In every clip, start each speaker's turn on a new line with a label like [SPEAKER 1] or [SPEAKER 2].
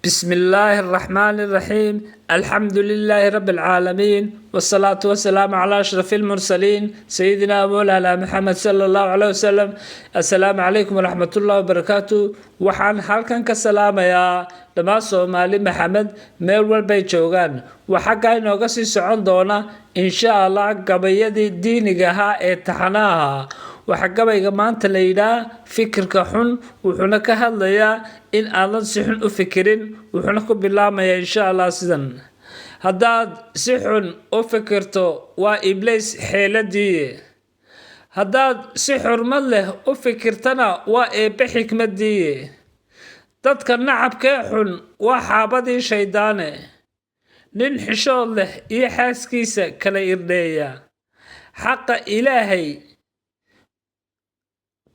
[SPEAKER 1] بسم الله الرحمن الرحيم. الحمد لله رب العالمين، والصلاة والسلام على أشرف المرسلين سيدنا مولانا محمد صلى الله عليه وسلم. السلام عليكم ورحمة الله وبركاته. waxaan halkan ka salaamayaa dhammaan Soomaali Maxamed meel walba ay joogaan. waxa ka inooga sii socon doona insha Allah gabayadii diiniga ahaa ee taxanaha. waxa gabayga maanta la yiraahdaa fikirka xun, wuxuuna ka hadlayaa in aadan si xun u fikirin. wuxuuna ku bilaabmayaa insha Allah sidan: haddaad si xun u fikirto waa iblis xeeladii, haddaad si xurmad leh u fikirtana waa eebbe xikmadii. dadka nacabkee xun waa xaabadii shaydaane, nin xishood leh iyo xaaskiisa kala irdheeya. xaqa ilaahay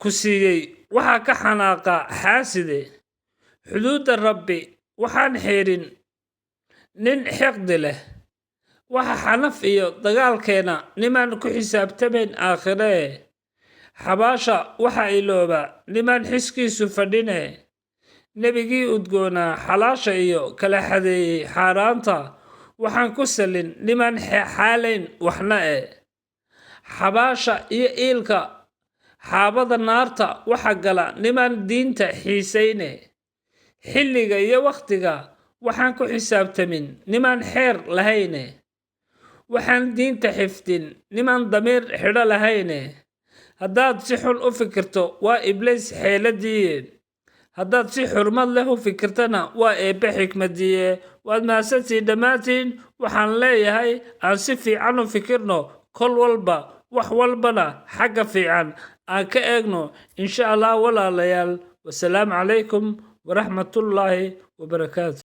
[SPEAKER 1] ku siiyey waxaa ka xanaaqa xaaside, xuduudda rabbi waxaan xeerin nin xiqdi leh. waxa xanaf iyo dagaalkeena nimaan ku xisaabtamayn aakhiree, xabaasha waxa ilooba nimaan xiskiisu fadhine. nebigii udgoonaa xalaasha iyo kala xadeeyey xaaraanta, waxaan ku salin nimaan xaalayn waxna xabaasha iyo iilka xaabada naarta waxa gala nimaan diinta xiisayne. xilliga iyo wakhtiga waxaan ku xisaabtamin nimaan xeer lahayne. waxaan diinta xifdin nimaan damiir xidho lahayne. haddaad si xun u fikirto waa iblis xeeladii, haddaad si xurmad leh u fikirtana waa eebbe xikmadii. waad mahadsantihiin dhammaantiin. waxaan leeyahay aan si fiican u fikirno kol walba, wax walbana xagga fiican aan ka eegno insha Allah walaalayaal. wasalaamu calaykum waraxmatullaahi wabarakaatu.